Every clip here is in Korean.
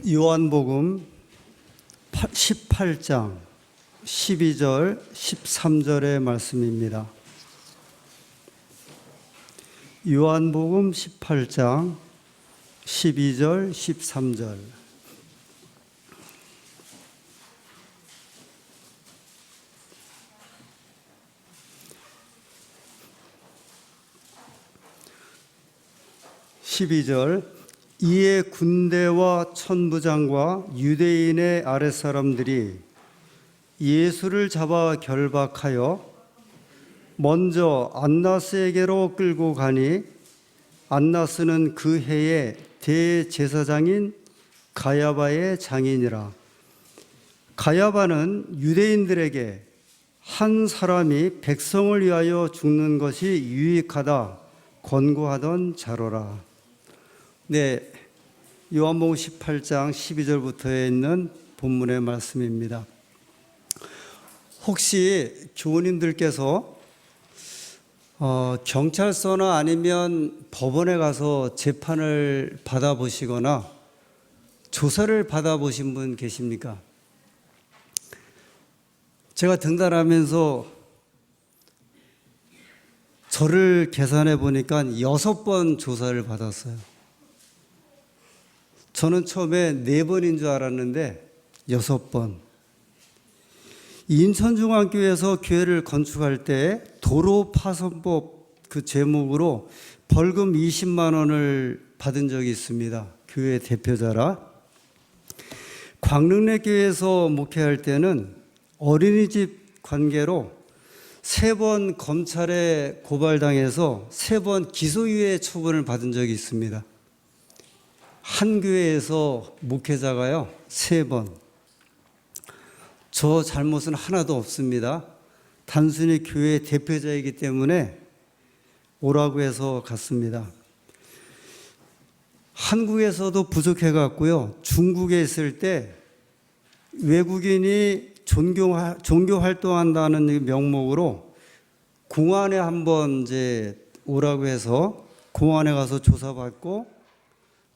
요한복음 18장 12절 13절의 말씀입니다. 요한복음 18장 12절 13절. 이에 군대와 천부장과 유대인의 아랫사람들이 예수를 잡아 결박하여 먼저 안나스에게로 끌고 가니 안나스는 그 해의 대제사장인 가야바의 장인이라. 가야바는 유대인들에게 한 사람이 백성을 위하여 죽는 것이 유익하다 권고하던 자로라. 네, 요한복음 18장 12절부터에 있는 본문의 말씀입니다. 혹시 교우님들께서 경찰서나 아니면 법원에 가서 재판을 받아보시거나 조사를 받아보신 분 계십니까? 제가 등단하면서 저를 계산해 보니까 6번 조사를 받았어요. 저는 처음에 4번인 줄 알았는데 6번. 인천중앙교회에서 교회를 건축할 때 도로 파손법 그 제목으로 벌금 20만 원을 받은 적이 있습니다. 교회 대표자라. 광릉내교회에서 목회할 때는 어린이집 관계로 3번 검찰에 고발당해서 3번 기소유예 처분을 받은 적이 있습니다. 한 교회에서 목회자가요 3번. 저 잘못은 하나도 없습니다. 단순히 교회 대표자이기 때문에 오라고 해서 갔습니다. 한국에서도 부족해 갔고요. 중국에 있을 때 외국인이 종교 활동한다는 명목으로 공안에 한번 이제 오라고 해서 공안에 가서 조사받고,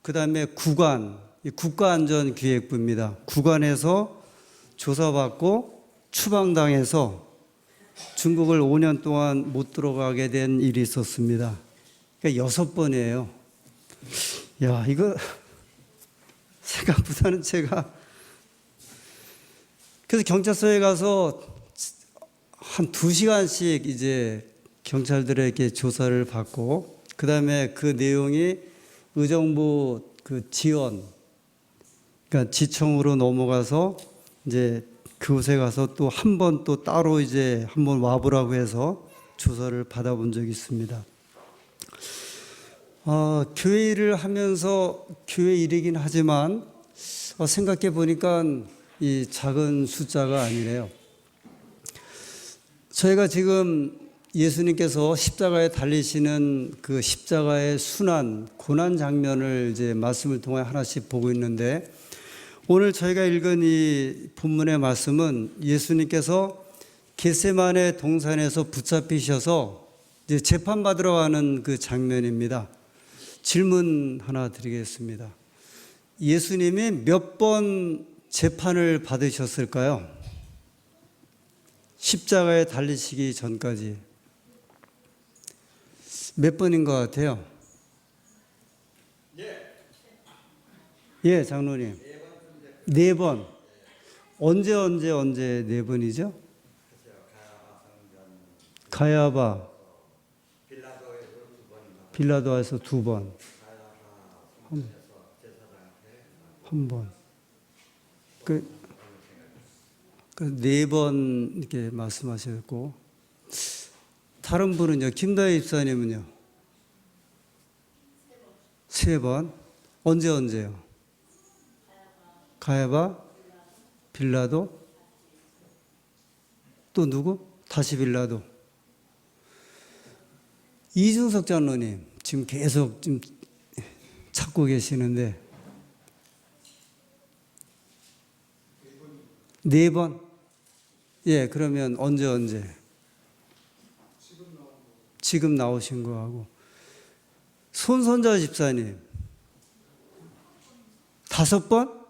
그 다음에 구관, 국가안전기획부입니다. 구관에서 조사받고 추방당해서 중국을 5년 동안 못 들어가게 된 일이 있었습니다. 그러니까 6번이에요. 야, 이거 생각보다는 제가. 그래서 경찰서에 가서 한 2시간씩 이제 경찰들에게 조사를 받고, 그 다음에 그 내용이 의정부 그 지원, 그러니까 지청으로 넘어가서 이제 그곳에 가서 또 한 번 또 따로 이제 한번 와보라고 해서 조사를 받아본 적이 있습니다. 교회 일을 하면서 교회 일이긴 하지만 생각해 보니까 이 작은 숫자가 아니래요. 저희가 지금 예수님께서 십자가에 달리시는 그 십자가의 순환, 고난 장면을 이제 말씀을 통해 하나씩 보고 있는데, 오늘 저희가 읽은 이 본문의 말씀은 예수님께서 겟세마네 동산에서 붙잡히셔서 이제 재판받으러 가는 그 장면입니다. 질문 하나 드리겠습니다. 예수님이 몇 번 재판을 받으셨을까요? 십자가에 달리시기 전까지. 몇 번인 것 같아요? 예, 장로님. 4번. 언제 4번이죠? 가야바. 빌라도에서 2번. 한 번. 그 4번 이렇게 말씀하셨고, 다른 분은요, 김다혜 입사님은요? 3번. 언제요? 가야바, 빌라도, 또 누구? 다시 빌라도. 이준석 장로님, 지금 계속 좀 찾고 계시는데, 4번? 예, 그러면 언제? 지금 나오신 거하고. 손선자 집사님 5번?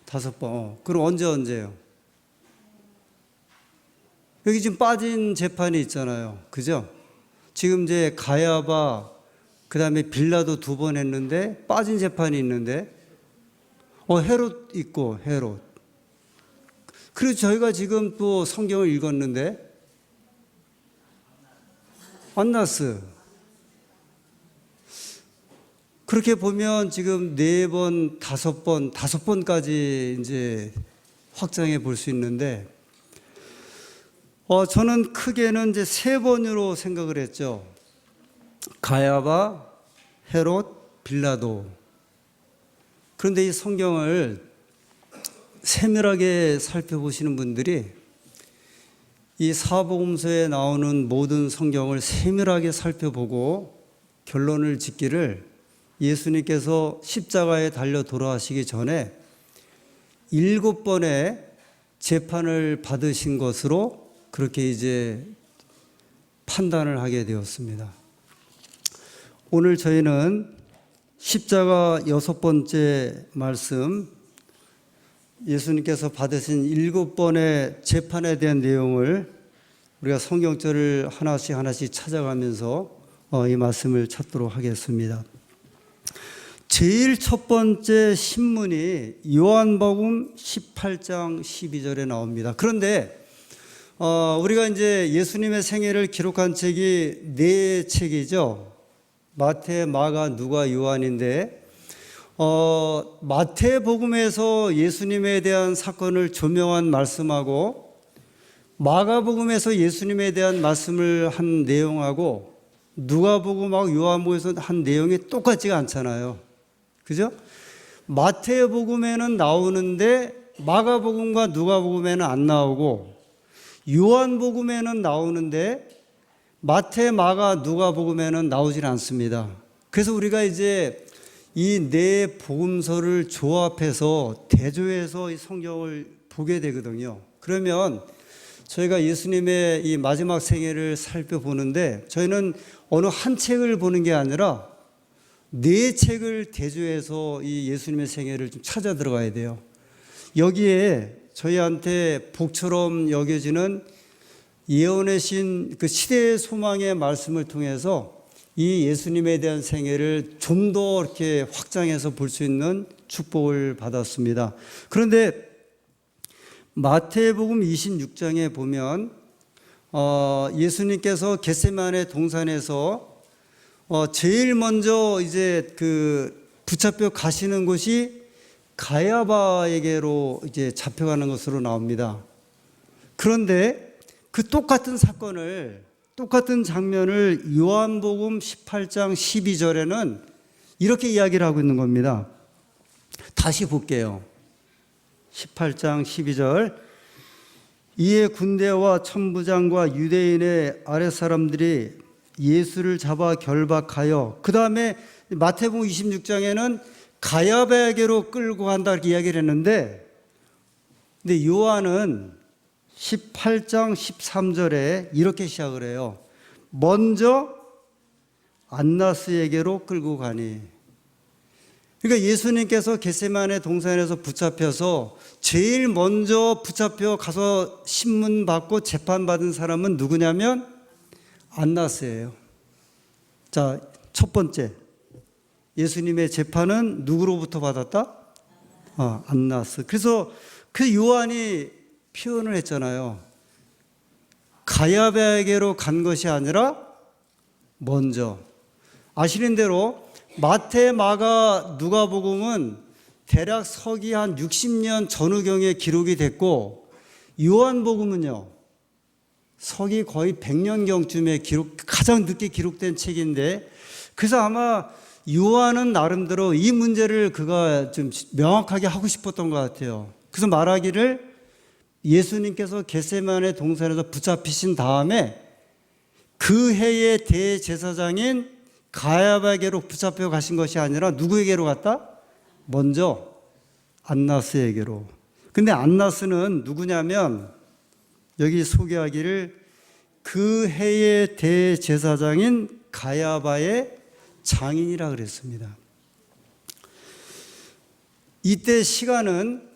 5번. 그럼 언제예요? 여기 지금 빠진 재판이 있잖아요. 그죠? 지금 이제 가야바, 그 다음에 빌라도 2번 했는데 빠진 재판이 있는데 헤롯 있고 헤롯. 그리고 저희가 지금 또 성경을 읽었는데 안나스. 그렇게 보면 지금 4번, 5번, 5번까지 이제 확장해 볼 수 있는데 저는 크게는 이제 3번으로 생각을 했죠. 가야바, 헤롯, 빌라도. 그런데 이 성경을 세밀하게 살펴보시는 분들이 이 사복음서에 나오는 모든 성경을 세밀하게 살펴보고 결론을 짓기를 예수님께서 십자가에 달려 돌아가시기 전에 7번의 재판을 받으신 것으로 그렇게 이제 판단을 하게 되었습니다. 오늘 저희는 십자가 6번째 말씀, 예수님께서 받으신 7번의 재판에 대한 내용을 우리가 성경절을 하나씩 찾아가면서 이 말씀을 찾도록 하겠습니다. 제일 첫 번째 신문이 요한복음 18장 12절에 나옵니다. 그런데 우리가 이제 예수님의 생애를 기록한 책이 4책이죠. 마태, 마가, 누가, 요한인데 마태복음에서 예수님에 대한 사건을 조명한 말씀하고 마가복음에서 예수님에 대한 말씀을 한 내용하고 누가복음하고 요한복음에서 한 내용이 똑같지가 않잖아요. 그죠? 마태복음에는 나오는데 마가복음과 누가복음에는 안 나오고 요한복음에는 나오는데 마태, 마가, 누가복음에는 나오질 않습니다. 그래서 우리가 이제 이 4 복음서를 조합해서 대조해서 이 성경을 보게 되거든요. 그러면 저희가 예수님의 이 마지막 생애를 살펴보는데 저희는 어느 한 책을 보는 게 아니라 4책을 대조해서 이 예수님의 생애를 좀 찾아 들어가야 돼요. 여기에 저희한테 복처럼 여겨지는 예언의 신 그 시대의 소망의 말씀을 통해서 이 예수님에 대한 생애를 좀 더 이렇게 확장해서 볼 수 있는 축복을 받았습니다. 그런데 마태복음 26장에 보면 예수님께서 겟세마네 동산에서 제일 먼저 이제 그 붙잡혀 가시는 곳이 가야바에게로 이제 잡혀가는 것으로 나옵니다. 그런데 그 똑같은 사건을 똑같은 장면을 요한복음 18장 12절에는 이렇게 이야기를 하고 있는 겁니다. 다시 볼게요. 18장 12절. 이에 군대와 천부장과 유대인의 아랫사람들이 예수를 잡아 결박하여, 그 다음에 마태복음 26장에는 가야바에게로 끌고 간다 이렇게 이야기를 했는데, 근데 요한은 18장 13절에 이렇게 시작을 해요. 먼저 안나스에게로 끌고 가니. 그러니까 예수님께서 겟세마네 동산에서 붙잡혀서 제일 먼저 붙잡혀 가서 신문 받고 재판받은 사람은 누구냐면 안나스예요. 자, 첫 번째 예수님의 재판은 누구로부터 받았다? 안나스. 그래서 그 요한이 표현을 했잖아요. 가야바에게로 간 것이 아니라 먼저. 아시는 대로 마태, 마가, 누가복음은 대략 서기 한 60년 전후경에 기록이 됐고 요한복음은요 서기 거의 100년경쯤에 가장 늦게 기록된 책인데, 그래서 아마 요한은 나름대로 이 문제를 그가 좀 명확하게 하고 싶었던 것 같아요. 그래서 말하기를 예수님께서 겟세마네 동산에서 붙잡히신 다음에 그 해의 대제사장인 가야바에게로 붙잡혀 가신 것이 아니라 누구에게로 갔다? 먼저 안나스에게로. 근데 안나스는 누구냐면 여기 소개하기를 그 해의 대제사장인 가야바의 장인이라 그랬습니다. 이때 시간은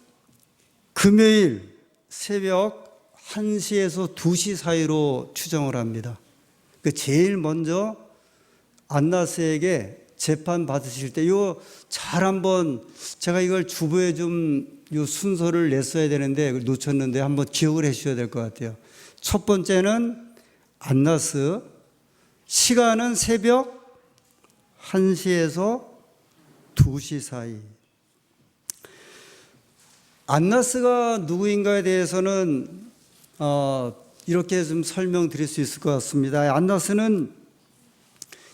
금요일 새벽 1시에서 2시 사이로 추정을 합니다. 제일 먼저 안나스에게 재판 받으실 때 이거 잘 한번 제가 이걸 주보에 좀 요 순서를 냈어야 되는데 놓쳤는데 한번 기억을 해 주셔야 될 것 같아요. 첫 번째는 안나스, 시간은 새벽 1시에서 2시 사이. 안나스가 누구인가에 대해서는 이렇게 좀 설명드릴 수 있을 것 같습니다. 안나스는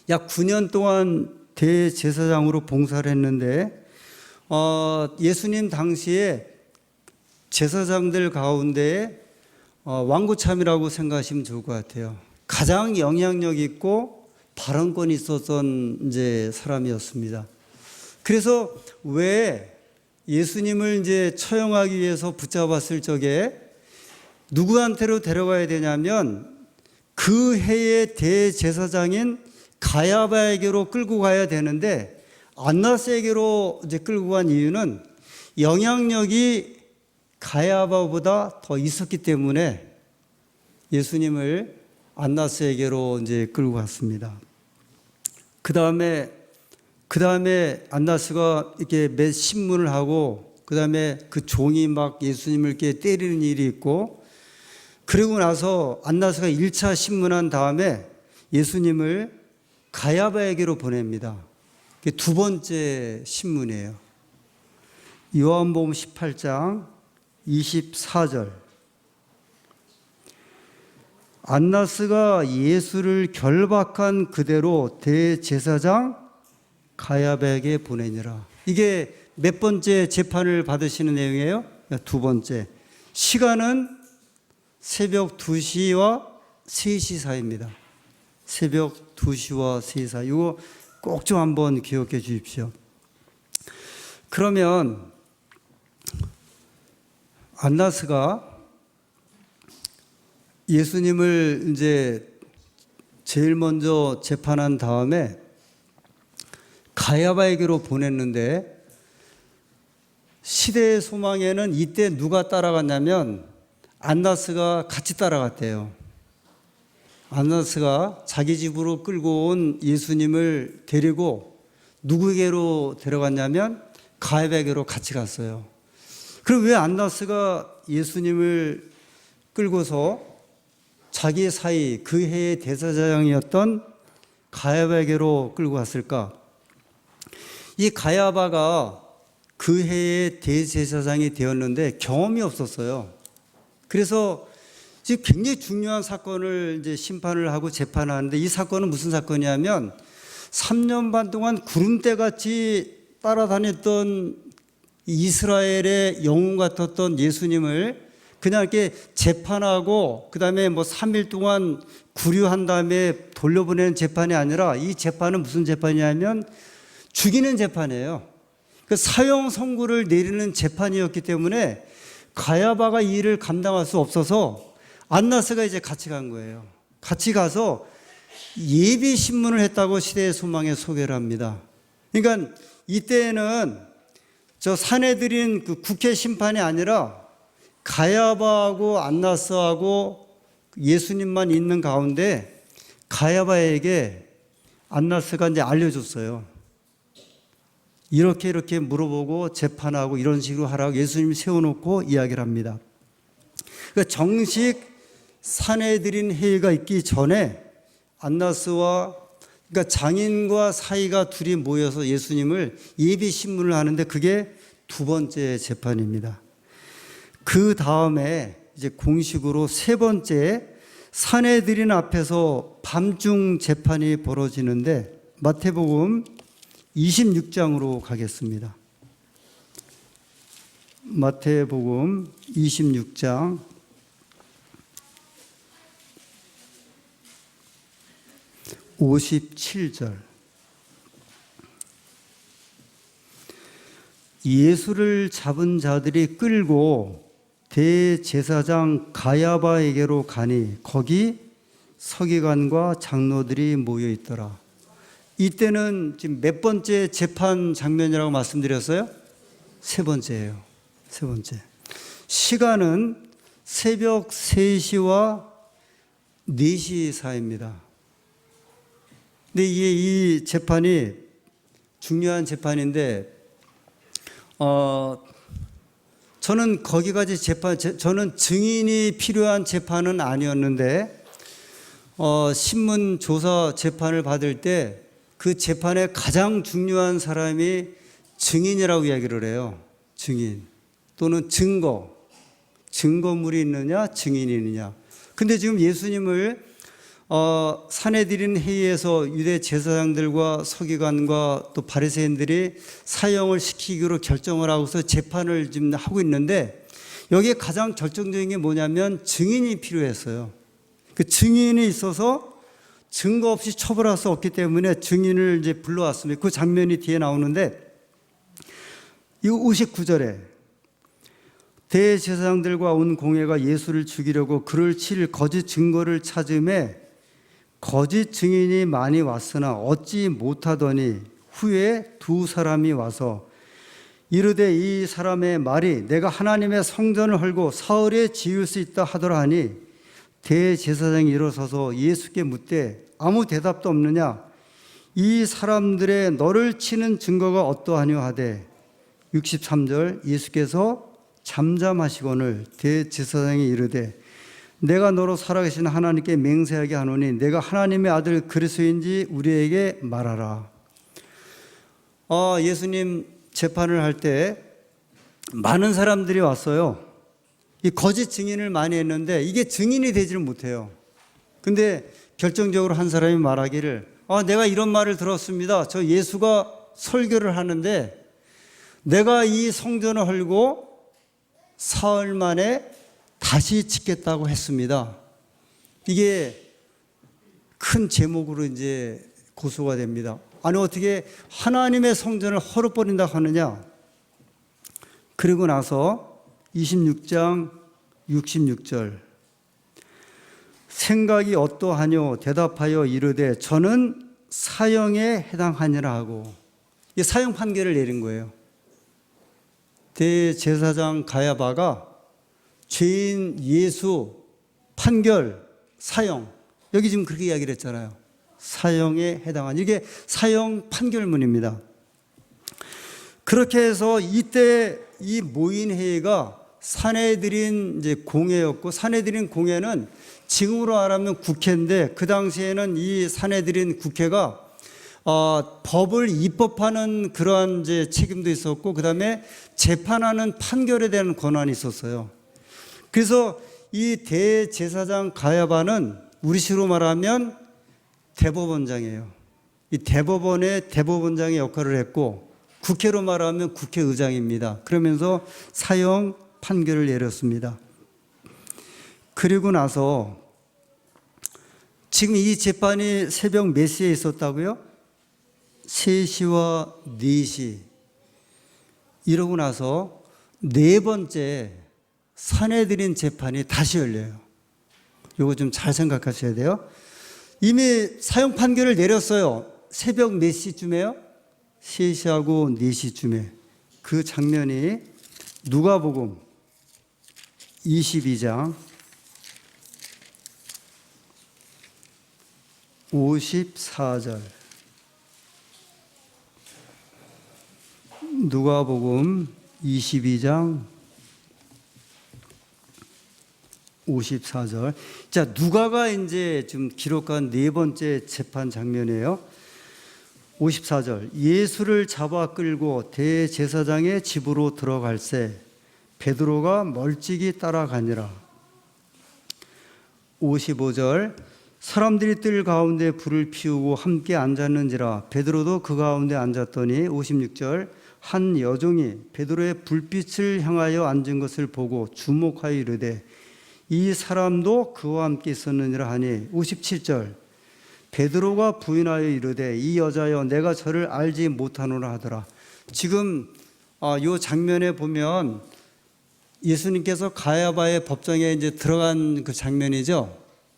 약 9년 동안 대제사장으로 봉사를 했는데 예수님 당시에 제사장들 가운데 왕구참이라고 생각하시면 좋을 것 같아요. 가장 영향력 있고 발언권이 있었던 이제 사람이었습니다. 그래서 왜 예수님을 이제 처형하기 위해서 붙잡았을 적에 누구한테로 데려가야 되냐면 그 해의 대제사장인 가야바에게로 끌고 가야 되는데 안나스에게로 이제 끌고 간 이유는 영향력이 가야바보다 더 있었기 때문에 예수님을 안나스에게로 이제 끌고 갔습니다. 그 다음에 안나스가 이렇게 몇 신문을 하고 그 다음에 그 종이 막 예수님을 이렇게 때리는 일이 있고 그리고 나서 안나스가 1차 신문한 다음에 예수님을 가야바에게로 보냅니다. 그게 두 번째 신문이에요. 요한복음 18장 24절. 안나스가 예수를 결박한 그대로 대제사장 가야바에게 보내니라. 이게 몇 번째 재판을 받으시는 내용이에요? 두 번째. 시간은 새벽 2시와 3시 사이입니다. 새벽 2시와 3시 사이. 이거 꼭 좀 한번 기억해 주십시오. 그러면 안나스가 예수님을 이제 제일 먼저 재판한 다음에 가야바에게로 보냈는데 시대의 소망에는 이때 누가 따라갔냐면 안나스가 같이 따라갔대요. 안나스가 자기 집으로 끌고 온 예수님을 데리고 누구에게로 데려갔냐면 가야바에게로 같이 갔어요. 그럼 왜 안나스가 예수님을 끌고서 자기 사이 그 해의 대제사장이었던 가야바에게로 끌고 갔을까? 이 가야바가 그 해의 대제사장이 되었는데 경험이 없었어요. 그래서 지금 굉장히 중요한 사건을 이제 심판을 하고 재판하는데 이 사건은 무슨 사건이냐면 3년 반 동안 구름대 같이 따라다녔던 이스라엘의 영웅 같았던 예수님을 그냥 이렇게 재판하고 그 다음에 뭐 3일 동안 구류한 다음에 돌려보내는 재판이 아니라 이 재판은 무슨 재판이냐면 죽이는 재판이에요. 그 사형 선고를 내리는 재판이었기 때문에 가야바가 이 일을 감당할 수 없어서 안나스가 이제 같이 간 거예요. 같이 가서 예비 신문을 했다고 시대의 소망에 소개를 합니다. 그러니까 이때는 저 사내들인 그 국회 심판이 아니라 가야바하고 안나스하고 예수님만 있는 가운데 가야바에게 안나스가 이제 알려줬어요. 이렇게 물어보고 재판하고 이런 식으로 하라고 예수님이 세워놓고 이야기를 합니다. 그러니까 정식 사내들인 회의가 있기 전에 안나스와 그러니까 장인과 사이가 둘이 모여서 예수님을 예비 신문을 하는데 그게 두 번째 재판입니다. 그 다음에 이제 공식으로 세 번째 사내들인 앞에서 밤중 재판이 벌어지는데 마태복음 26장으로 가겠습니다. 마태복음 26장 57절. 예수를 잡은 자들이 끌고 대제사장 가야바에게로 가니 거기 서기관과 장로들이 모여 있더라. 이때는 지금 몇 번째 재판 장면이라고 말씀드렸어요? 세 번째예요. 세 번째. 시간은 새벽 3시와 4시 사이입니다. 근데 이게 이 재판이 중요한 재판인데, 저는 거기까지 저는 증인이 필요한 재판은 아니었는데, 신문 조사 재판을 받을 때 그 재판에 가장 중요한 사람이 증인이라고 이야기를 해요. 증인 또는 증거물이 있느냐 증인이 있느냐. 근데 지금 예수님을 산헤드린 회의에서 유대 제사장들과 서기관과 또 바리새인들이 사형을 시키기로 결정을 하고서 재판을 지금 하고 있는데, 여기에 가장 결정적인 게 뭐냐면 증인이 필요했어요. 그 증인이 있어서 증거 없이 처벌할 수 없기 때문에 증인을 이제 불러왔습니다. 그 장면이 뒤에 나오는데, 이 59절에 대제사장들과 온 공회가 예수를 죽이려고 그를 칠 거짓 증거를 찾음에 거짓 증인이 많이 왔으나 얻지 못하더니 후에 두 사람이 와서 이르되 이 사람의 말이 내가 하나님의 성전을 헐고 사흘에 지을 수 있다 하더라 하니, 대제사장이 일어서서 예수께 묻되 아무 대답도 없느냐, 이 사람들의 너를 치는 증거가 어떠하뇨 하되, 63절 예수께서 잠잠하시거늘 대제사장이 이르되 내가 너로 살아계신 하나님께 맹세하게 하노니 내가 하나님의 아들 그리스도인지 우리에게 말하라. 예수님 재판을 할 때 많은 사람들이 왔어요. 이 거짓 증인을 많이 했는데 이게 증인이 되지를 못해요. 근데 결정적으로 한 사람이 말하기를, 내가 이런 말을 들었습니다. 저 예수가 설교를 하는데 내가 이 성전을 헐고 사흘 만에 다시 짓겠다고 했습니다. 이게 큰 제목으로 이제 고소가 됩니다. 아니 어떻게 하나님의 성전을 헐어버린다 하느냐. 그리고 나서 26장 66절 생각이 어떠하뇨 대답하여 이르되 저는 사형에 해당하니라 하고, 이 사형 판결을 내린 거예요. 대제사장 가야바가 죄인 예수 판결 사형, 여기 지금 그렇게 이야기를 했잖아요. 사형에 해당한, 이게 사형 판결문입니다. 그렇게 해서 이때 이 모인 회의가 산헤드린 이제 공회였고, 산헤드린 공회는 지금으로 말하면 국회인데 그 당시에는 이 산헤드린 국회가 법을 입법하는 그러한 이제 책임도 있었고, 그 다음에 재판하는 판결에 대한 권한이 있었어요. 그래서 이 대제사장 가야바는 우리식으로 말하면 대법원장이에요. 이 대법원의 대법원장의 역할을 했고, 국회로 말하면 국회의장입니다. 그러면서 사형 판결을 내렸습니다. 그리고 나서 지금 이 재판이 새벽 몇 시에 있었다고요? 3시와 4시. 이러고 나서 네 번째 산헤드린 재판이 다시 열려요. 이거 좀 잘 생각하셔야 돼요. 이미 사형 판결을 내렸어요. 새벽 몇 시쯤에요? 3시하고 4시쯤에. 그 장면이 누가복음 22장 54절. 누가복음 22장 54절. 자, 누가가 이제 좀 기록한 네 번째 재판 장면이에요. 54절. 예수를 잡아 끌고 대제사장의 집으로 들어갈새 베드로가 멀찍이 따라가니라. 55절. 사람들이 뜰 가운데 불을 피우고 함께 앉았는지라 베드로도 그 가운데 앉았더니, 56절. 한 여종이 베드로의 불빛을 향하여 앉은 것을 보고 주목하여 이르되 이 사람도 그와 함께 있었느니라 하니, 57절. 베드로가 부인하여 이르되 이 여자여 내가 저를 알지 못하노라 하더라. 지금 이 장면에 보면 예수님께서 가야바의 법정에 이제 들어간 그 장면이죠.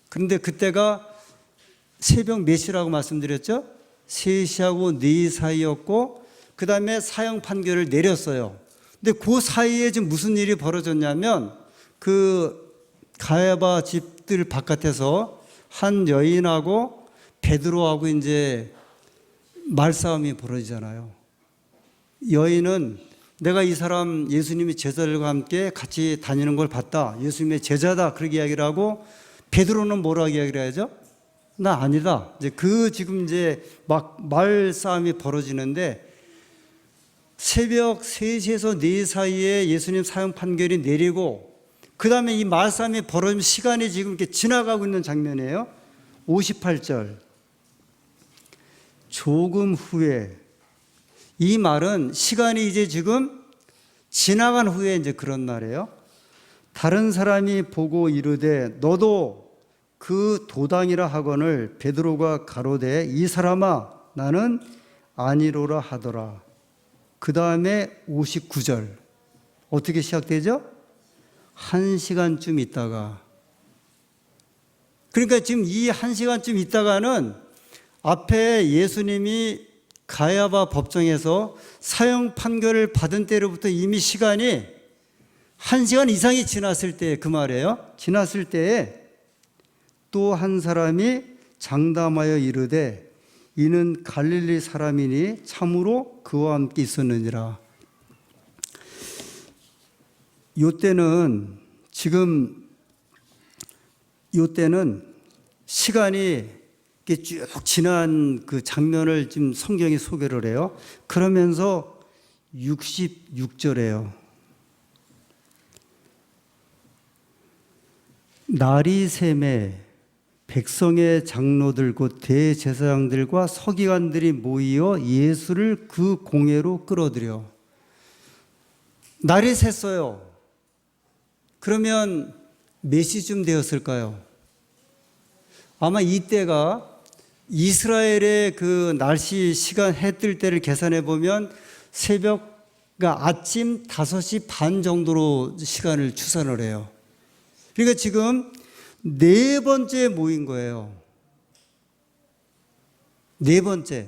그런데 그때가 새벽 몇 시라고 말씀드렸죠? 3시하고 4시 사이였고, 그 다음에 사형 판결을 내렸어요. 근데 그 사이에 지금 무슨 일이 벌어졌냐면 그 가야바 집들 바깥에서 한 여인하고 베드로하고 이제 말싸움이 벌어지잖아요. 여인은 내가 이 사람 예수님의 제자들과 함께 같이 다니는 걸 봤다. 예수님의 제자다. 그렇게 이야기를 하고 베드로는 뭐라고 이야기를 해야죠? 나 아니다. 이제 지금 이제 막 말싸움이 벌어지는데 새벽 3시에서 4시 사이에 예수님 사형 판결이 내리고 그 다음에 이 말싸움이 벌어지면 시간이 지금 이렇게 지나가고 있는 장면이에요. 58절. 조금 후에 이 말은 시간이 이제 지금 지나간 후에 이제 그런 말이에요. 다른 사람이 보고 이르되 너도 그 도당이라 하거늘 베드로가 가로되 이 사람아 나는 아니로라 하더라. 그 다음에 59절 어떻게 시작되죠? 1시간쯤 있다가 그러니까 지금 이 1시간쯤 있다가는 앞에 예수님이 가야바 법정에서 사형 판결을 받은 때로부터 이미 시간이 1시간 이상이 지났을 때 그 말이에요. 지났을 때에 또 한 사람이 장담하여 이르되 이는 갈릴리 사람이니 참으로 그와 함께 있었느니라. 요때는 시간이 이렇게 쭉 지난 그 장면을 지금 성경이 소개를 해요. 그러면서 66절에요. 날이 새매 백성의 장로들 곧 대제사장들과 서기관들이 모이어 예수를 그 공회로 끌어들여. 날이 샜어요. 그러면 몇 시쯤 되었을까요? 아마 이때가 이스라엘의 그 날씨 시간 해 뜰 때를 계산해 보면 그러니까 아침 5시 반 정도로 시간을 추산을 해요. 그러니까 지금 4번째 모인 거예요. 4번째.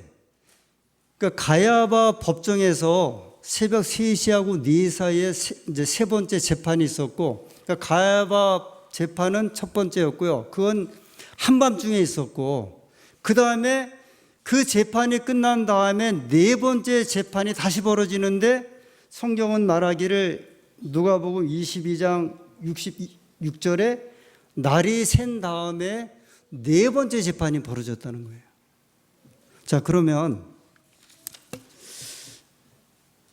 그러니까 가야바 법정에서 새벽 3시하고 4시 사이에 이제 3번째 재판이 있었고, 그러니까 가야바 재판은 첫 번째였고요. 그건 한밤중에 있었고, 그 다음에 그 재판이 끝난 다음에 4번째 재판이 다시 벌어지는데 성경은 말하기를 누가복음 22장 66절에 날이 샌 다음에 4번째 재판이 벌어졌다는 거예요. 자, 그러면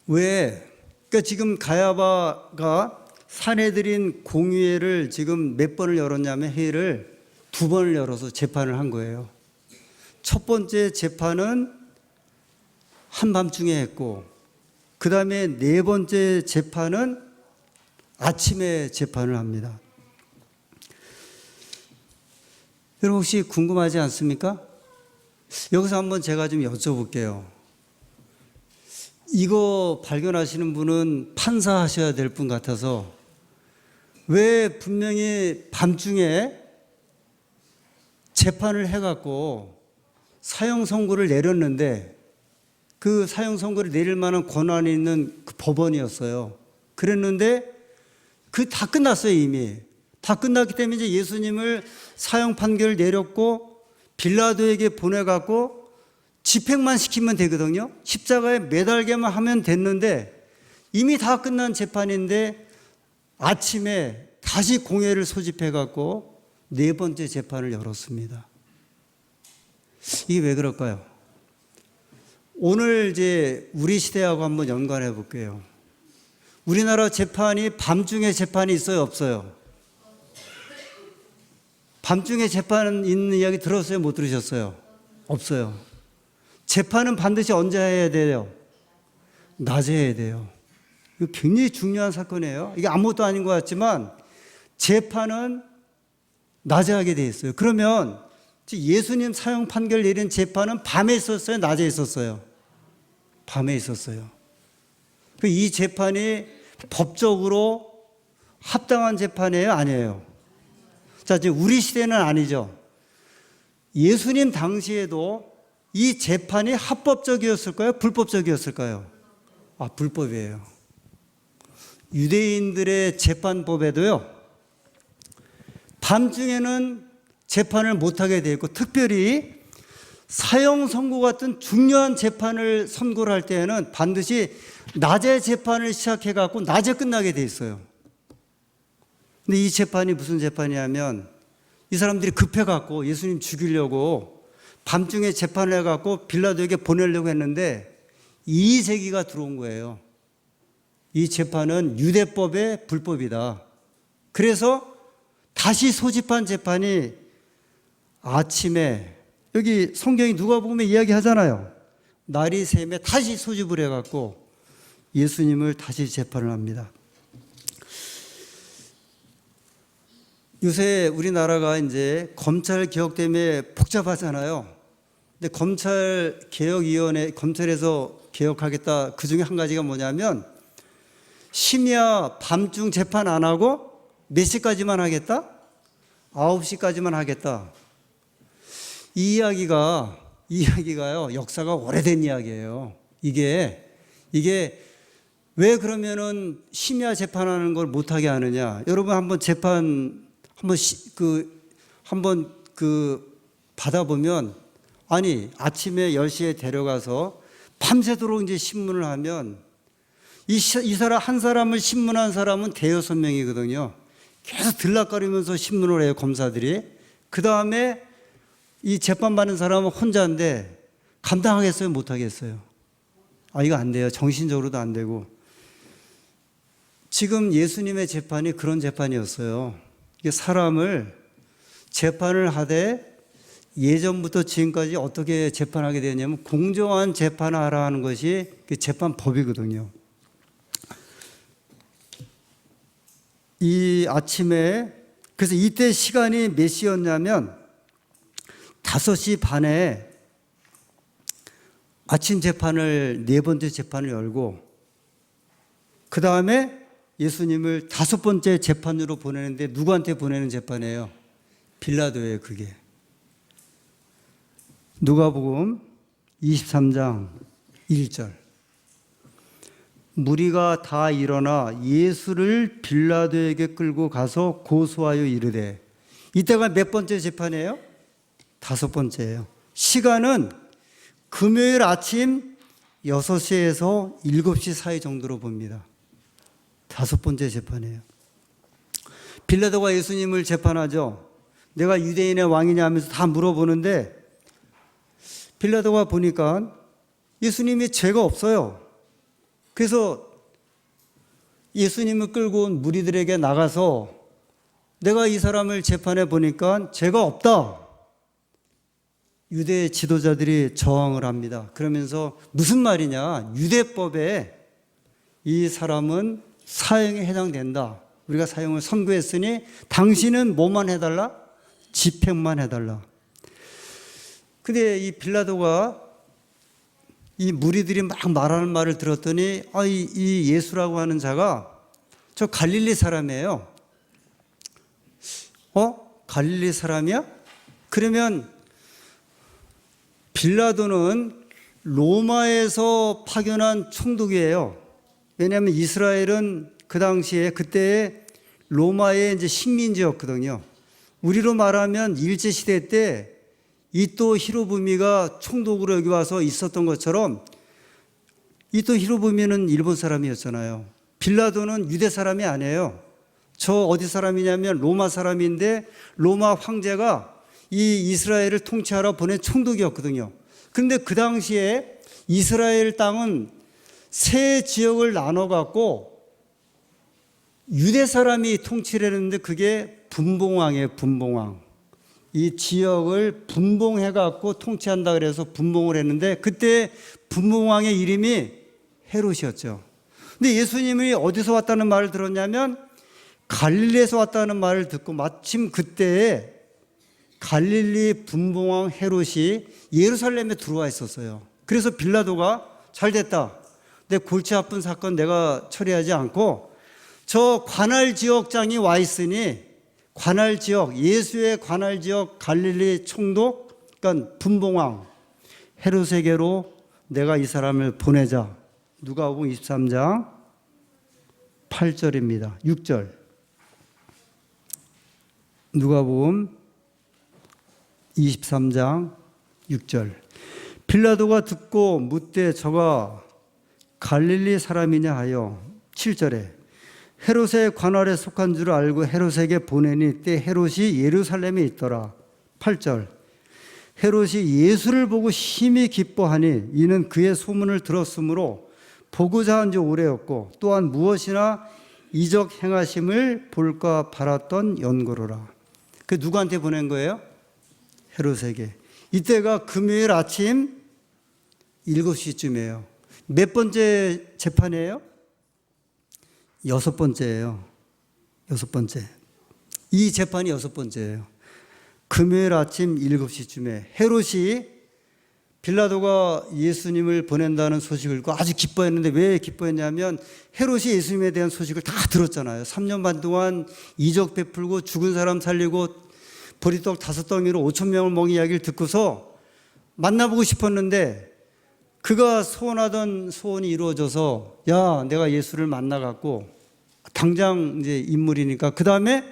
그러니까 지금 가야바가 사내들인 공의회를 지금 몇 번을 열었냐면 회의를 2번을 열어서 재판을 한 거예요. 첫 번째 재판은 한밤중에 했고, 그 다음에 4번째 재판은 아침에 재판을 합니다. 여러분 혹시 궁금하지 않습니까? 여기서 한번 제가 좀 여쭤볼게요. 이거 발견하시는 분은 판사하셔야 될 분 같아서 왜 분명히 밤중에 재판을 해갖고 사형 선고를 내렸는데 그 사형 선고를 내릴 만한 권한이 있는 그 법원이었어요. 그랬는데 다 끝났어요. 이미 다 끝났기 때문에 이제 예수님을 사형 판결을 내렸고 빌라도에게 보내갖고 집행만 시키면 되거든요. 십자가에 매달게만 하면 됐는데 이미 다 끝난 재판인데 아침에 다시 공회를 소집해갖고 4번째 재판을 열었습니다. 이게 왜 그럴까요? 오늘 이제 우리 시대하고 한번 연관해 볼게요. 우리나라 재판이 밤중에 재판이 있어요, 없어요? 밤중에 재판 있는 이야기 들었어요, 못 들으셨어요? 없어요. 재판은 반드시 언제 해야 돼요? 낮에 해야 돼요. 이거 굉장히 중요한 사건이에요. 이게 아무것도 아닌 것 같지만 재판은 낮에 하게 돼 있어요. 그러면 예수님 사형 판결 내린 재판은 밤에 있었어요, 낮에 있었어요? 밤에 있었어요. 이 재판이 법적으로 합당한 재판이에요, 아니에요? 자, 지금 우리 시대는 아니죠. 예수님 당시에도 이 재판이 합법적이었을까요? 불법적이었을까요? 불법이에요. 유대인들의 재판법에도요, 밤중에는 재판을 못하게 되어 있고, 특별히 사형 선고 같은 중요한 재판을 선고를 할 때에는 반드시 낮에 재판을 시작해 갖고 낮에 끝나게 돼 있어요. 근데 이 재판이 무슨 재판이냐면, 이 사람들이 급해 갖고 예수님 죽이려고 밤중에 재판을 해 갖고 빌라도에게 보내려고 했는데 이의제기가 들어온 거예요. 이 재판은 유대법의 불법이다. 그래서 다시 소집한 재판이 아침에, 여기 성경이 누가복음에 이야기하잖아요. 날이 새매 다시 소집을 해갖고 예수님을 다시 재판을 합니다. 요새 우리나라가 이제 검찰 개혁 때문에 복잡하잖아요. 근데 검찰개혁위원회, 검찰에서 개혁하겠다, 그 중에 한 가지가 뭐냐면 심야 밤중 재판 안 하고 몇 시까지만 하겠다? 9시까지만 하겠다. 이 이야기가요, 역사가 오래된 이야기예요. 이게 왜 그러면은 심야 재판하는 걸 못하게 하느냐? 여러분 한번 재판 한번 받아보면, 아니 아침에 10시에 데려가서 밤새도록 이제 신문을 하면 이 사람 한 사람을 신문한 사람은 대여섯 명이거든요. 계속 들락거리면서 신문을 해요, 검사들이. 그 다음에 이 재판받는 사람은 혼자인데 감당하겠어요, 못하겠어요? 이거 안 돼요. 정신적으로도 안 되고. 지금 예수님의 재판이 그런 재판이었어요. 이게 사람을 재판을 하되 예전부터 지금까지 어떻게 재판하게 되냐면 공정한 재판을 하라 하는 것이 그 재판법이거든요. 이 아침에, 그래서 이때 시간이 몇 시였냐면 5시 반에 아침 재판을, 네 번째 재판을 열고, 그 다음에 예수님을 5번째 재판으로 보내는데 누구한테 보내는 재판이에요? 빌라도예요, 그게. 누가복음 23장 1절. 무리가 다 일어나 예수를 빌라도에게 끌고 가서 고소하여 이르되, 이때가 몇 번째 재판이에요? 5번째예요. 시간은 금요일 아침 6시에서 7시 사이 정도로 봅니다. 5번째 재판이에요. 빌라도가 예수님을 재판하죠. 내가 유대인의 왕이냐 하면서 다 물어보는데, 빌라도가 보니까 예수님이 죄가 없어요. 그래서 예수님을 끌고 온 무리들에게 나가서 내가 이 사람을 재판해 보니까 죄가 없다. 유대 지도자들이 저항을 합니다. 그러면서 무슨 말이냐? 유대법에 이 사람은 사형에 해당된다. 우리가 사형을 선고했으니 당신은 뭐만 해달라? 집행만 해달라. 근데 이 빌라도가 이 무리들이 막 말하는 말을 들었더니, 이 예수라고 하는 자가 저 갈릴리 사람이에요. 갈릴리 사람이야? 그러면 빌라도는 로마에서 파견한 총독이에요. 왜냐하면 이스라엘은 그 당시에, 그때 로마의 이제 식민지였거든요. 우리로 말하면 일제시대 때 이토 히로부미가 총독으로 여기 와서 있었던 것처럼, 이토 히로부미는 일본 사람이었잖아요. 빌라도는 유대 사람이 아니에요. 저 어디 사람이냐면 로마 사람인데, 로마 황제가 이 이스라엘을 통치하러 보낸 총독이었거든요. 그런데 그 당시에 이스라엘 땅은 세 지역을 나눠 갖고 유대 사람이 통치를 했는데, 그게 분봉왕이에요, 분봉왕. 이 지역을 분봉해 갖고 통치한다 그래서 분봉을 했는데, 그때 분봉왕의 이름이 헤롯이었죠. 근데 예수님이 어디서 왔다는 말을 들었냐면 갈릴리에서 왔다는 말을 듣고, 마침 그때에 갈릴리 분봉왕 헤롯이 예루살렘에 들어와 있었어요. 그래서 빌라도가 잘 됐다, 내 골치 아픈 사건 내가 처리하지 않고 저 관할 지역장이 와 있으니, 관할 지역, 예수의 관할 지역 갈릴리 총독, 그러니까 분봉왕 헤롯에게로 내가 이 사람을 보내자. 누가복음 23장 8절입니다. 6절. 누가복음 23장 6절. 빌라도가 듣고 묻되 저가 갈릴리 사람이냐 하여 7절에 헤롯의 관할에 속한 줄 알고 헤롯에게 보내니 때 헤롯이 예루살렘에 있더라. 8절. 헤롯이 예수를 보고 심히 기뻐하니 이는 그의 소문을 들었으므로 보고자 한 지 오래였고 또한 무엇이나 이적 행하심을 볼까 바랐던 연고로라. 그 누구한테 보낸 거예요? 헤롯에게. 이때가 금요일 아침 7시쯤이에요. 몇 번째 재판이에요? 6번째예요. 6번째. 이 재판이 6번째예요. 금요일 아침 7시쯤에 헤롯이 빌라도가 예수님을 보낸다는 소식을 듣고 아주 기뻐했는데 왜 기뻐했냐면 헤롯이 예수님에 대한 소식을 다 들었잖아요. 3년 반 동안 이적 베풀고 죽은 사람 살리고 보리떡 5덩이로 5천 명을 먹인 이야기를 듣고서 만나보고 싶었는데 그가 소원하던 소원이 이루어져서 야, 내가 예수를 만나갖고 당장 이제 인물이니까 그 다음에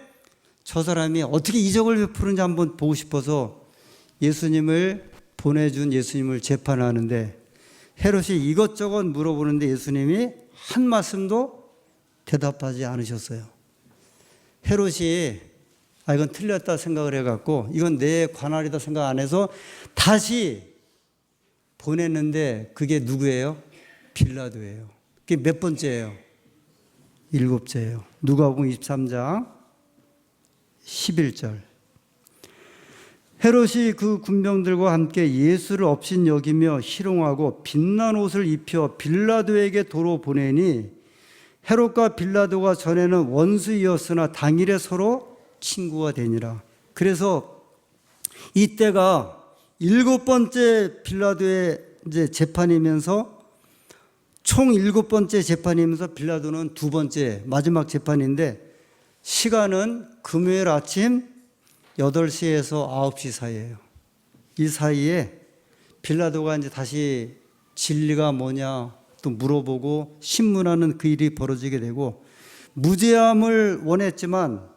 저 사람이 어떻게 이적을 베푸는지 한번 보고 싶어서 예수님을 보내준 예수님을 재판하는데 헤롯이 이것저것 물어보는데 예수님이 한 말씀도 대답하지 않으셨어요. 헤롯이 이건 틀렸다 생각을 해갖고 이건 내 관할이다 생각 안 해서 다시 보냈는데 그게 누구예요? 빌라도예요. 그게 몇 번째예요? 7째예요. 누가복음 23장 11절. 헤롯이 그 군병들과 함께 예수를 업신 여기며 희롱하고 빛난 옷을 입혀 빌라도에게 도로 보내니 헤롯과 빌라도가 전에는 원수이었으나 당일에 서로 친구가 되니라. 그래서 이때가 7번째 빌라도의 이제 재판이면서 총 7번째 재판이면서 빌라도는 2번째 마지막 재판인데 시간은 금요일 아침 8시에서 9시 사이예요. 이 사이에 빌라도가 이제 다시 진리가 뭐냐 또 물어보고 신문하는 그 일이 벌어지게 되고 무죄함을 원했지만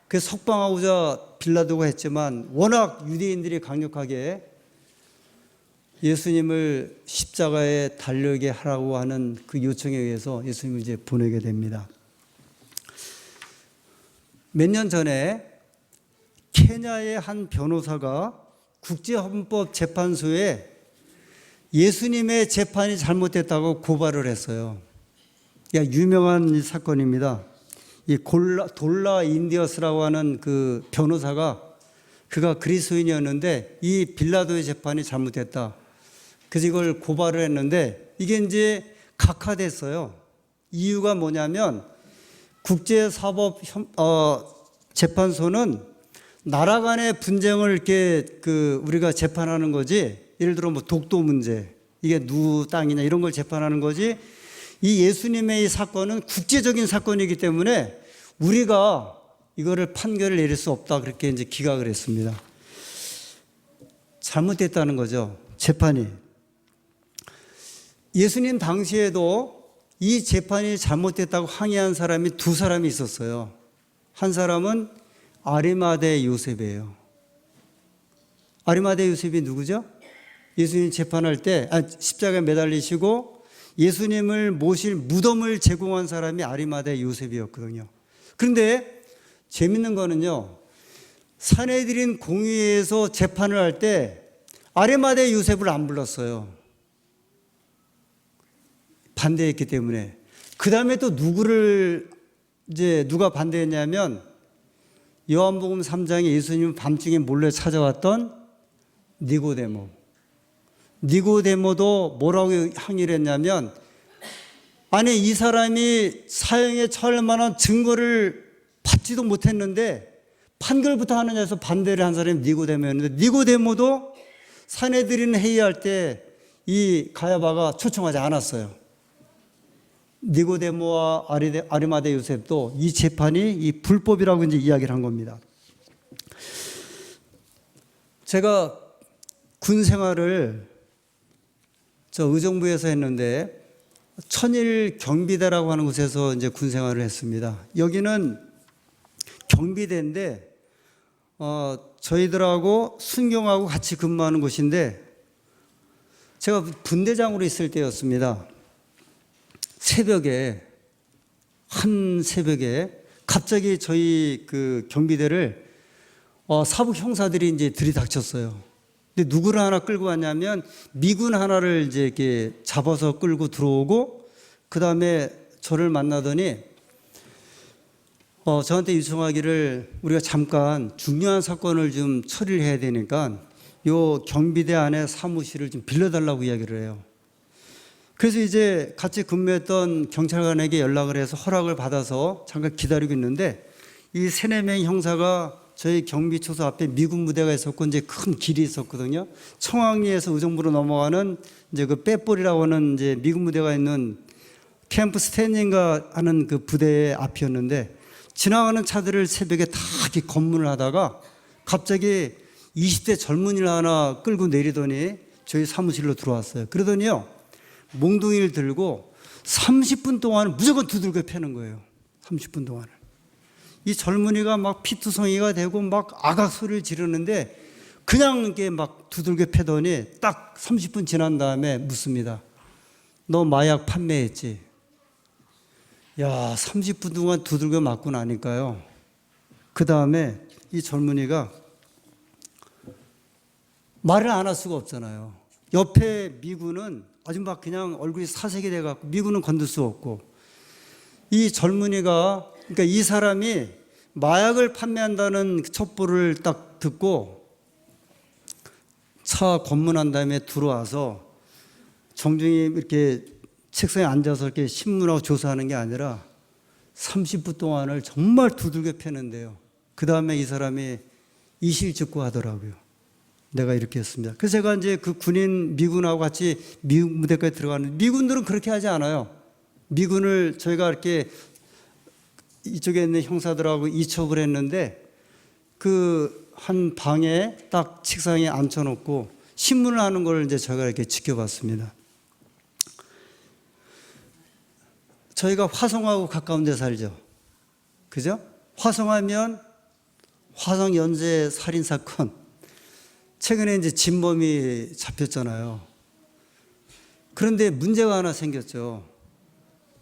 그 석방하고자 빌라도가 했지만 워낙 유대인들이 강력하게 예수님을 십자가에 달려게 하라고 하는 그 요청에 의해서 예수님을 이제 보내게 됩니다. 몇 년 전에 케냐의 한 변호사가 국제헌법재판소에 예수님의 재판이 잘못됐다고 고발을 했어요. 유명한 사건입니다. 이 돌라 인디어스라고 하는 그 변호사가 그가 그리스도인이었는데 이 빌라도의 재판이 잘못됐다. 그래서 이걸 고발을 했는데 이게 이제 각하됐어요. 이유가 뭐냐면 국제사법 재판소는 나라 간의 분쟁을 이렇게 우리가 재판하는 거지. 예를 들어 뭐 독도 문제, 이게 누구 땅이냐 이런 걸 재판하는 거지. 이 예수님의 이 사건은 국제적인 사건이기 때문에 우리가 이거를 판결을 내릴 수 없다. 그렇게 이제 기각을 했습니다. 잘못됐다는 거죠. 재판이. 예수님 당시에도 이 재판이 잘못됐다고 항의한 사람이 2사람이 있었어요. 한 사람은 아리마대 요셉이에요. 아리마대 요셉이 누구죠? 예수님 재판할 때 십자가에 매달리시고 예수님을 모실 무덤을 제공한 사람이 아리마대 요셉이었거든요. 그런데 재밌는 거는요. 산헤드린 공의회에서 재판을 할 때 아리마대 요셉을 안 불렀어요. 반대했기 때문에. 그 다음에 또 누가 반대했냐면 요한복음 3장에 예수님 밤중에 몰래 찾아왔던 니고데모도 뭐라고 항의를 했냐면 아니 이 사람이 사형에 처할 만한 증거를 받지도 못했는데 판결부터 하느냐 해서 반대를 한 사람이 니고데모였는데 니고데모도 산헤드린 회의할 때 이 가야바가 초청하지 않았어요. 니고데모와 아리마대 요셉도 이 재판이 이 불법이라고 이제 이야기를 한 겁니다. 제가 군 생활을 저 의정부에서 했는데 천일 경비대라고 하는 곳에서 이제 군 생활을 했습니다. 여기는 경비대인데 저희들하고 순경하고 같이 근무하는 곳인데 제가 분대장으로 있을 때였습니다. 한 새벽에 갑자기 저희 그 경비대를 사북 형사들이 이제 들이닥쳤어요. 근데 누구를 하나 끌고 왔냐면 미군 하나를 이제 이렇게 잡아서 끌고 들어오고 그 다음에 저를 만나더니 저한테 요청하기를 우리가 잠깐 중요한 사건을 좀 처리를 해야 되니까 요 경비대 안에 사무실을 좀 빌려달라고 이야기를 해요. 그래서 이제 같이 근무했던 경찰관에게 연락을 해서 허락을 받아서 잠깐 기다리고 있는데 이 3, 4명의 형사가 저희 경비초소 앞에 미군 무대가 있었고 이제 큰 길이 있었거든요. 청왕리에서 의정부로 넘어가는 이제 그 빼볼이라고 하는 이제 미군 무대가 있는 캠프 스탠딩가 하는 그 부대의 앞이었는데 지나가는 차들을 새벽에 다 이렇게 검문을 하다가 갑자기 20대 젊은이를 하나 끌고 내리더니 저희 사무실로 들어왔어요. 그러더니요, 몽둥이를 들고 30분 동안 무조건 두들겨 패는 거예요. 30분 동안을. 이 젊은이가 막 피투성이가 되고 막 아각 소리를 지르는데 그냥 이게 막 두들겨 패더니 딱 30분 지난 다음에 묻습니다. 너 마약 판매했지? 야, 30분 동안 두들겨 맞고 나니까요. 그 다음에 이 젊은이가 말을 안 할 수가 없잖아요. 옆에 미군은 아주 막 그냥 얼굴이 사색이 돼갖고 미군은 건들 수 없고 이 젊은이가 그러니까 이 사람이 마약을 판매한다는 첩보를 딱 듣고 차 검문한 다음에 들어와서 정중히 이렇게 책상에 앉아서 이렇게 신문하고 조사하는 게 아니라 30분 동안을 정말 두들겨 패는데요. 그 다음에 이 사람이 이실직고 하더라고요. 내가 이렇게 했습니다. 그래서 제가 이제 그 군인 미군하고 같이 미국 무대까지 들어가는데 미군들은 그렇게 하지 않아요. 미군을 저희가 이렇게 이쪽에 있는 형사들하고 이첩을 했는데 그 한 방에 딱 책상에 앉혀놓고 신문을 하는 걸 이제 저희가 이렇게 지켜봤습니다. 저희가 화성하고 가까운 데 살죠. 그죠? 화성하면 화성 연쇄 살인 사건. 최근에 이제 진범이 잡혔잖아요. 그런데 문제가 하나 생겼죠.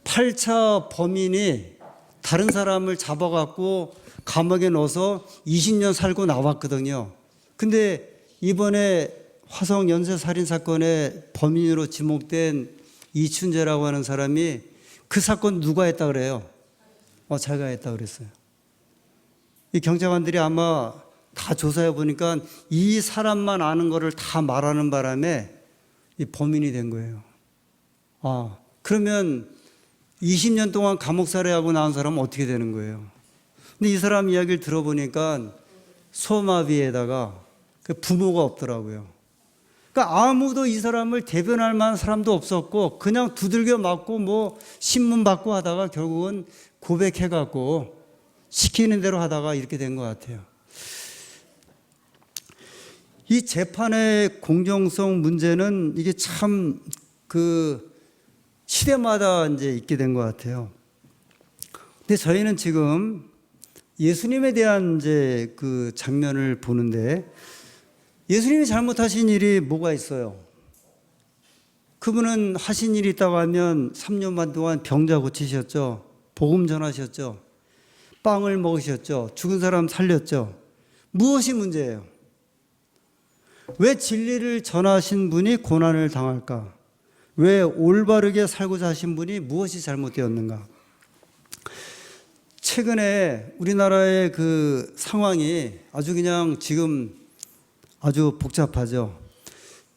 8차 범인이 다른 사람을 잡아갖고 감옥에 넣어서 20년 살고 나왔거든요. 근데 이번에 화성 연쇄 살인 사건의 범인으로 지목된 이춘재라고 하는 사람이 그 사건 누가 했다 그래요? 자기가 했다 그랬어요. 이 경찰관들이 아마 다 조사해 보니까 이 사람만 아는 거를 다 말하는 바람에 이 범인이 된 거예요. 그러면 20년 동안 감옥살이하고 나온 사람은 어떻게 되는 거예요? 근데 이 사람 이야기를 들어보니까 소마비에다가 그 부모가 없더라고요. 그러니까 아무도 이 사람을 대변할 만한 사람도 없었고 그냥 두들겨 맞고 뭐 신문 받고 하다가 결국은 고백해갖고 시키는 대로 하다가 이렇게 된 것 같아요. 이 재판의 공정성 문제는 이게 참 그 시대마다 이제 있게 된 것 같아요. 근데 저희는 지금 예수님에 대한 이제 그 장면을 보는데 예수님이 잘못하신 일이 뭐가 있어요? 그분은 하신 일이 있다고 하면 3년 반 동안 병자 고치셨죠. 복음 전하셨죠. 빵을 먹으셨죠. 죽은 사람 살렸죠. 무엇이 문제예요? 왜 진리를 전하신 분이 고난을 당할까? 왜 올바르게 살고자 하신 분이 무엇이 잘못되었는가? 최근에 우리나라의 그 상황이 아주 그냥 지금 아주 복잡하죠.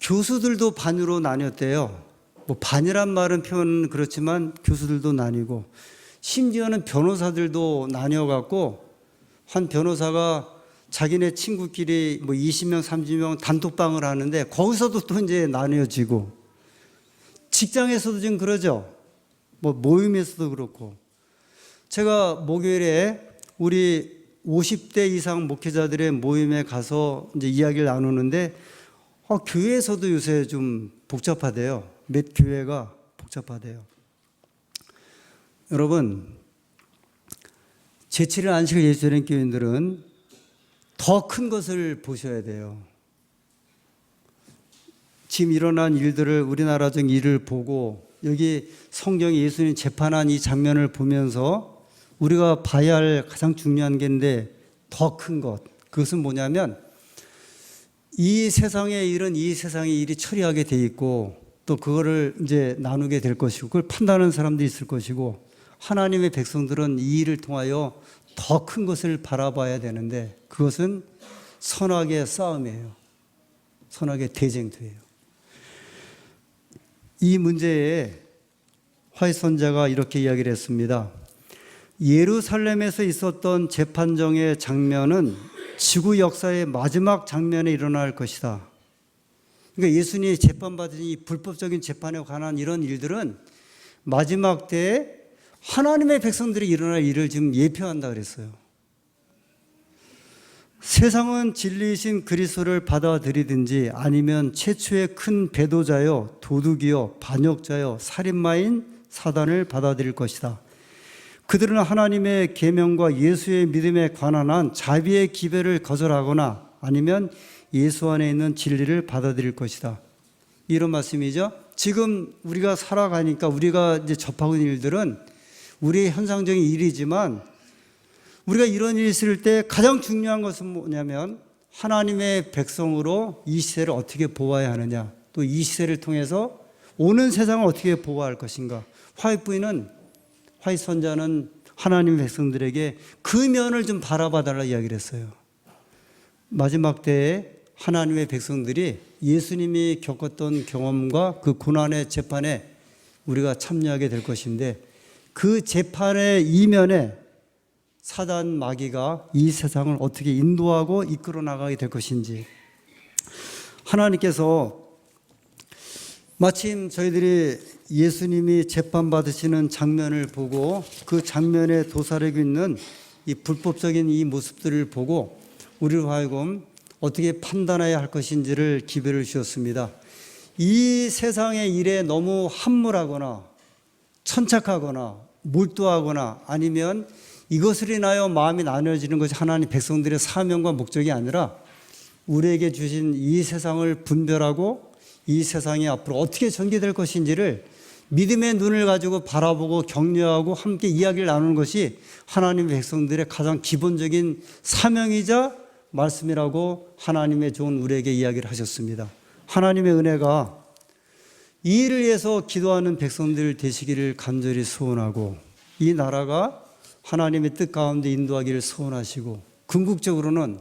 교수들도 반으로 나뉘었대요. 뭐 반이란 말은 표현은 그렇지만 교수들도 나뉘고 심지어는 변호사들도 나뉘어갖고 한 변호사가 자기네 친구끼리 뭐 20명, 30명 단톡방을 하는데 거기서도 또 이제 나뉘어지고 직장에서도 지금 그러죠. 뭐 모임에서도 그렇고. 제가 목요일에 우리 50대 이상 목회자들의 모임에 가서 이제 이야기를 나누는데 교회에서도 요새 좀 복잡하대요. 몇 교회가 복잡하대요. 여러분, 제7일 안식일 예수님 교인들은 더 큰 것을 보셔야 돼요. 지금 일어난 일들을, 우리나라적 일을 보고 여기 성경에 예수님 재판한 이 장면을 보면서 우리가 봐야 할 가장 중요한 게 있는데, 더 큰 것, 그것은 뭐냐면 이 세상의 일은 이 세상의 일이 처리하게 돼 있고 또 그거를 이제 나누게 될 것이고 그걸 판단하는 사람도 있을 것이고, 하나님의 백성들은 이 일을 통하여 더 큰 것을 바라봐야 되는데 그것은 선악의 싸움이에요. 선악의 대쟁투예요. 이 문제에 화이트 선자가 이렇게 이야기를 했습니다. 예루살렘에서 있었던 재판정의 장면은 지구 역사의 마지막 장면에 일어날 것이다. 그러니까 예수님이 재판받은 이 불법적인 재판에 관한 이런 일들은 마지막 때에 하나님의 백성들이 일어날 일을 지금 예표한다 그랬어요. 세상은 진리이신 그리스도를 받아들이든지 아니면 최초의 큰 배도자요, 도둑이요, 반역자요, 살인마인 사단을 받아들일 것이다. 그들은 하나님의 계명과 예수의 믿음에 관한 한 자비의 기별을 거절하거나 아니면 예수 안에 있는 진리를 받아들일 것이다. 이런 말씀이죠. 지금 우리가 살아가니까 우리가 이제 접하고 있는 일들은 우리의 현상적인 일이지만, 우리가 이런 일이 있을 때 가장 중요한 것은 뭐냐면 하나님의 백성으로 이 시대를 어떻게 보아야 하느냐, 또 이 시대를 통해서 오는 세상을 어떻게 보아야 할 것인가. 화이트 선자는 하나님의 백성들에게 그 면을 좀 바라봐 달라 이야기를 했어요. 마지막 때에 하나님의 백성들이 예수님이 겪었던 경험과 그 고난의 재판에 우리가 참여하게 될 것인데, 그 재판의 이면에 사단 마귀가 이 세상을 어떻게 인도하고 이끌어 나가게 될 것인지, 하나님께서 마침 저희들이 예수님이 재판받으시는 장면을 보고 그 장면에 도사리고 있는 이 불법적인 이 모습들을 보고 우리로 하여금 어떻게 판단해야 할 것인지를 기별을 주셨습니다. 이 세상의 일에 너무 함몰하거나 천착하거나 몰두하거나 아니면 이것을 인하여 마음이 나뉘어지는 것이 하나님 백성들의 사명과 목적이 아니라 우리에게 주신 이 세상을 분별하고 이 세상이 앞으로 어떻게 전개될 것인지를 믿음의 눈을 가지고 바라보고 격려하고 함께 이야기를 나누는 것이 하나님의 백성들의 가장 기본적인 사명이자 말씀이라고 하나님의 종 우리에게 이야기를 하셨습니다. 하나님의 은혜가 이 일을 위해서 기도하는 백성들 되시기를 간절히 소원하고, 이 나라가 하나님의 뜻 가운데 인도하기를 소원하시고, 궁극적으로는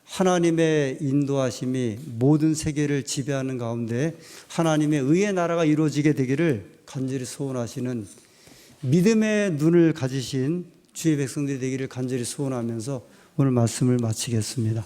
하나님의 인도하심이 모든 세계를 지배하는 가운데 하나님의 의의 나라가 이루어지게 되기를 간절히 소원하시는 믿음의 눈을 가지신 주의 백성들이 되기를 간절히 소원하면서 오늘 말씀을 마치겠습니다.